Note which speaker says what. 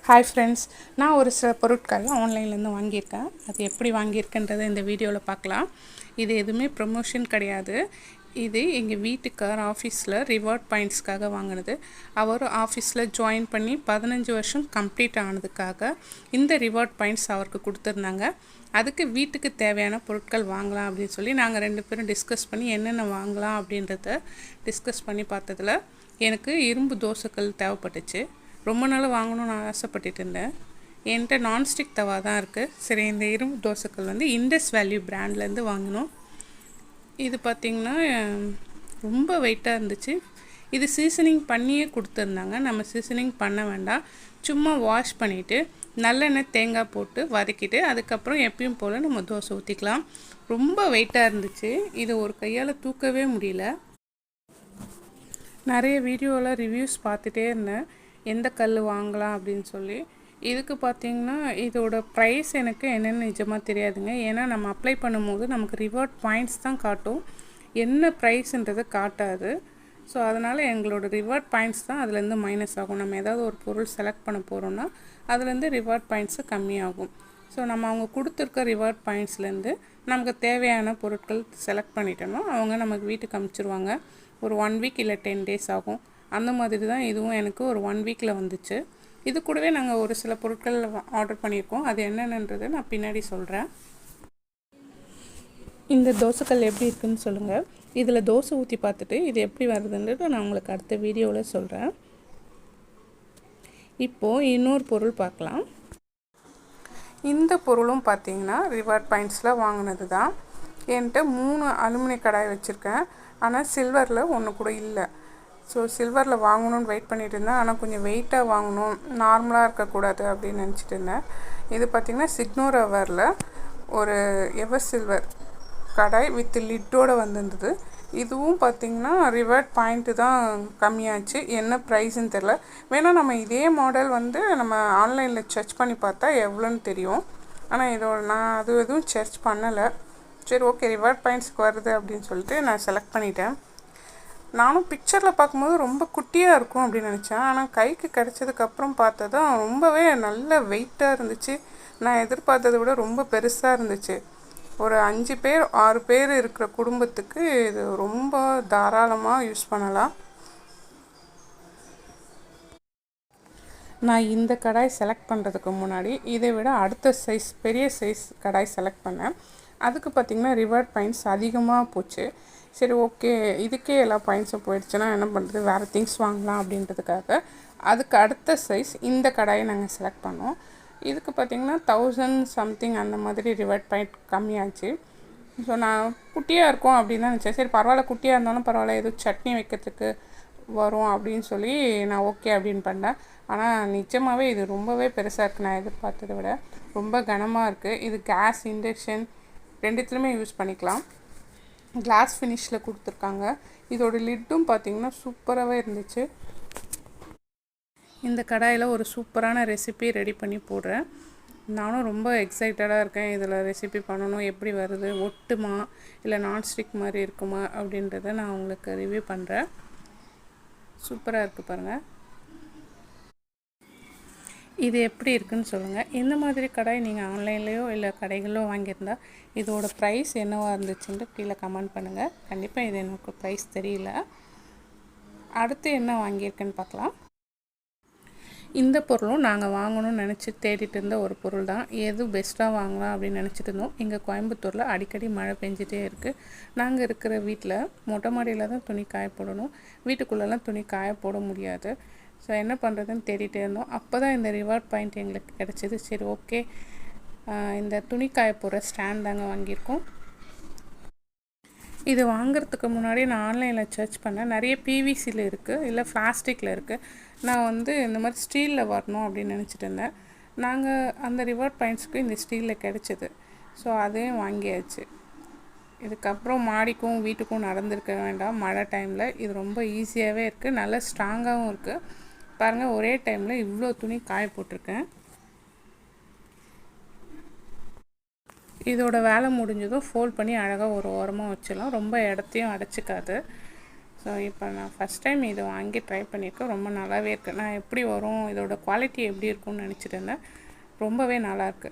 Speaker 1: Hi friends, நான் ஒரு சில பொருட்கள் ஆன்லைன்லேருந்து வாங்கியிருக்கேன். அது எப்படி வாங்கியிருக்கேன்றதை இந்த வீடியோவில் பார்க்கலாம். இது எதுவுமே ப்ரமோஷன் கிடையாது. இது எங்கள் வீட்டுக்கார் ஆஃபீஸில் ரிவார்ட் பாயிண்ட்ஸ்க்காக வாங்கினது. அவர் ஆஃபீஸில் ஜாயின் பண்ணி 15 வருஷம் கம்ப்ளீட் ஆனதுக்காக இந்த ரிவார்ட் பாயிண்ட்ஸ் அவருக்கு கொடுத்துருந்தாங்க. அதுக்கு வீட்டுக்கு தேவையான பொருட்கள் வாங்கலாம் அப்படின்னு சொல்லி நாங்கள் 2 பேரும் டிஸ்கஸ் பண்ணி என்னென்ன வாங்கலாம் அப்படின்றத டிஸ்கஸ் பண்ணி பார்த்ததில் எனக்கு இரும்பு தோசைக்கல் தேவைப்பட்டுச்சு. ரொம்ப நாள் வாங்கணும்னு ஆசைப்பட்டுட்டு இருந்தேன். என்கிட்ட நான்ஸ்டிக் தவா தான் இருக்குது. சரி, இந்த இரும்பு தோசைக்கல் வந்து இண்டஸ் வேல்யூ பிராண்ட்லேருந்து வாங்கினோம். இது பார்த்திங்கன்னா ரொம்ப வெயிட்டாக இருந்துச்சு. இது சீசனிங் பண்ணியே கொடுத்துருந்தாங்க. நம்ம சீசனிங் பண்ண வேண்டாம், சும்மா வாஷ் பண்ணிவிட்டு நல்லெண்ணெய் தேங்காய் போட்டு வதக்கிட்டு அதுக்கப்புறம் எப்பயும் போல் நம்ம தோசை ஊற்றிக்கலாம். ரொம்ப வெயிட்டாக இருந்துச்சு. இது ஒரு கையால் தூக்கவே முடியல. நிறைய வீடியோவில் ரிவ்யூஸ் பார்த்துட்டே இருந்தேன் எந்த கல் வாங்கலாம் அப்படின்னு சொல்லி. இதுக்கு பார்த்திங்கன்னா இதோட ப்ரைஸ் எனக்கு என்னென்னு நிஜமாக தெரியாதுங்க. ஏன்னா நம்ம அப்ளை பண்ணும்போது நமக்கு ரிவார்ட் பாயிண்ட்ஸ் தான் காட்டும், என்ன ப்ரைஸுன்றது காட்டாது. ஸோ அதனால் எங்களோட ரிவார்ட் பாயிண்ட்ஸ் தான் அதுலேருந்து மைனஸ் ஆகும். நம்ம ஏதாவது ஒரு பொருள் செலக்ட் பண்ண போகிறோன்னா அதுலேருந்து ரிவார்ட் பாயிண்ட்ஸு கம்மியாகும். ஸோ நம்ம அவங்க கொடுத்துருக்க ரிவார்ட் பாயிண்ட்ஸ்லேருந்து நமக்கு தேவையான பொருட்கள் செலக்ட் பண்ணிட்டோம்னா அவங்க நமக்கு வீட்டுக்கு அனுப்பிச்சிருவாங்க. ஒரு 1 வீக் இல்லை 10 டேஸ் ஆகும். அந்த மாதிரி தான் இதுவும் எனக்கு ஒரு 1 வீக்கில் வந்துச்சு. இது கூடவே நாங்கள் ஒரு சில பொருட்கள் ஆர்டர் பண்ணியிருக்கோம். அது என்னென்னன்றதை நான் பின்னாடி சொல்கிறேன். இந்த தோசைக்கல் எப்படி இருக்குதுன்னு சொல்லுங்கள். இதில் தோசை ஊற்றி பார்த்துட்டு இது எப்படி வருதுன்றது நான் உங்களுக்கு அடுத்த வீடியோவில் சொல்கிறேன். இப்போது இன்னொரு பொருள் பார்க்கலாம். இந்த பொருளும் பார்த்திங்கன்னா ரிவார்ட் பாயிண்ட்ஸில் வாங்கினது தான். என்கிட்ட 3 அலுமினிய கடாய் வச்சுருக்கேன். ஆனால் சில்வரில் ஒன்று கூட இல்லை. ஸோ சில்வரில் வாங்கணும்னு வெயிட் பண்ணிகிட்டு இருந்தேன். ஆனால் கொஞ்சம் வெயிட்டாக வாங்கணும், நார்மலாக இருக்கக்கூடாது அப்படின்னு நினச்சிட்டு இருந்தேன். இது பார்த்திங்கன்னா சிக்னோரவரில் ஒரு எவர் சில்வர் கடாய் வித் லிட்டோடு வந்திருந்தது. இதுவும் பார்த்திங்கன்னா ரிவார்ட் பாயிண்ட்டு தான் கம்மியாச்சு. என்ன ப்ரைஸுன்னு தெரில. வேணால் நம்ம இதே மாடல் வந்து நம்ம ஆன்லைனில் சர்ச் பண்ணி பார்த்தா எவ்வளோன்னு தெரியும். ஆனால் இதோட நான் அது எதுவும் சர்ச் பண்ணலை. சரி, ஓகே, ரிவார்ட் பாயிண்ட்ஸ்க்கு வருது அப்படின்னு சொல்லிட்டு நான் செலக்ட் பண்ணிட்டேன். நானும் பிக்சரில் பார்க்கும்போது ரொம்ப குட்டியாக இருக்கும் அப்படின்னு நினச்சேன். ஆனால் கைக்கு கிடச்சதுக்கப்புறம் பார்த்தா ரொம்பவே நல்ல வெயிட்டாக இருந்துச்சு. நான் எதிர்பார்த்ததை விட ரொம்ப பெருசாக இருந்துச்சு. ஒரு 5 பேர் 6 பேர் இருக்கிற குடும்பத்துக்கு இது ரொம்ப தாராளமாக யூஸ் பண்ணலாம். நான் இந்த கடாய் செலக்ட் பண்ணுறதுக்கு முன்னாடி இதை விட அடுத்த சைஸ் பெரிய சைஸ் கடாய் செலக்ட் பண்ணேன். அதுக்கு பார்த்திங்கன்னா ரிவார்ட் பாயிண்ட்ஸ் அதிகமாக போச்சு. சரி, ஓகே, இதுக்கே எல்லா பாயிண்ட்ஸும் போயிடுச்சுன்னா என்ன பண்ணுறது, வேறு திங்ஸ் வாங்கலாம் அப்படின்றதுக்காக அதுக்கு அடுத்த சைஸ் இந்த கடாயை நாங்கள் செலக்ட் பண்ணோம். இதுக்கு பார்த்திங்கன்னா 1000 சம்திங் அந்த மாதிரி ரிவார்ட் பாயிண்ட் கம்மியாச்சு. ஸோ நான் குட்டியாக இருக்கும் அப்படின்னு தான் நினச்சேன். சரி, பரவாயில்ல, குட்டியாக இருந்தாலும் பரவாயில்ல, எதுவும் சட்னி வைக்கிறதுக்கு வரும் அப்படின்னு சொல்லி நான் ஓகே அப்படின்னு பண்ணேன். ஆனால் நிஜமாகவே இது ரொம்பவே பெருசாக இருக்குது. நான் எதிர்பார்த்ததை விட ரொம்ப கனமாக இருக்குது. இது கேஸ், இண்டக்ஷன் ரெண்டுத்துலையுமே யூஸ் பண்ணிக்கலாம். கிளாஸ் ஃபினிஷில் கொடுத்துருக்காங்க. இதோட லிட்டும் பார்த்திங்கன்னா சூப்பராகவே இருந்துச்சு. இந்த கடாயில் ஒரு சூப்பரான ரெசிபி ரெடி பண்ணி போடுறேன். நானும் ரொம்ப எக்ஸைட்டடாக இருக்கேன். இதில் ரெசிபி பண்ணணும், எப்படி வருது, ஒட்டுமா இல்லை நான்ஸ்டிக் மாதிரி இருக்குமா அப்படின்றத நான் உங்களுக்கு ரிவ்யூ பண்ணுறேன். சூப்பராக இருக்குது பாருங்கள். இது எப்படி இருக்குதுன்னு சொல்லுங்கள். இந்த மாதிரி கடாய் நீங்கள் ஆன்லைன்லேயோ இல்லை கடைகளிலோ வாங்கியிருந்தால் இதோட ப்ரைஸ் என்னவாக இருந்துச்சுன்ட்டு கீழே கமெண்ட் பண்ணுங்கள். கண்டிப்பாக இது எனக்கு ப்ரைஸ் தெரியல. அடுத்து என்ன வாங்கியிருக்கேன்னு பார்க்கலாம். இந்த பொருளும் நாங்கள் வாங்கணும்னு நினச்சி தேடிட்டு இருந்த ஒரு பொருள் தான். எது பெஸ்ட்டாக வாங்கலாம் அப்படின்னு நினச்சிட்டு இருந்தோம். இங்கே கோயம்புத்தூரில் அடிக்கடி மழை பெஞ்சிட்டே இருக்குது. நாங்கள் இருக்கிற வீட்டில் மொட்டை மாடியில் தான் துணி காய போடணும். வீட்டுக்குள்ளெல்லாம் துணி காய போட முடியாது. ஸோ என்ன பண்ணுறதுன்னு தேடிட்டே இருந்தோம். அப்போ தான் இந்த ரிவார்ட் பாயிண்ட் எங்களுக்கு கிடச்சிது. சரி, ஓகே, இந்த துணி காய போடுற ஸ்டாண்ட் தாங்க வாங்கியிருக்கோம். இது வாங்கிறதுக்கு முன்னாடி நான் ஆன்லைனில் சர்ச் பண்ணேன். நிறைய பிவிசியில் இருக்குது, இல்லை பிளாஸ்டிக்கில் இருக்குது. நான் வந்து இந்த மாதிரி ஸ்டீலில் வரணும் அப்படின்னு நினச்சிட்டு இருந்தேன். நாங்கள் அந்த ரிவார்ட் பாயிண்ட்ஸுக்கு இந்த ஸ்டீலில் கிடச்சிது. ஸோ அதையும் வாங்கியாச்சு. இதுக்கப்புறம் மாடிக்கும் வீட்டுக்கும் நடந்திருக்க வேண்டாம். மழை டைமில் இது ரொம்ப ஈஸியாகவே இருக்குது, நல்லா ஸ்ட்ராங்காகவும் இருக்குது. பாருங்கள், ஒரே டைமில் இவ்வளோ துணி காய போட்டிருக்கேன். இதோட வேலை முடிஞ்சதும் ஃபோல்ட் பண்ணி அழகாக ஒரு ஓரமாக வச்சிடலாம். ரொம்ப இடத்தையும் அடைச்சிக்காது. ஸோ இப்போ நான் ஃபஸ்ட் டைம் இதை வாங்கி ட்ரை பண்ணியிருக்கேன். ரொம்ப நல்லாவே இருக்குது. நான் எப்படி வரும், இதோட குவாலிட்டி எப்படி இருக்கும்னு நினச்சிட்டு இருந்தேன். ரொம்பவே நல்லாயிருக்கு.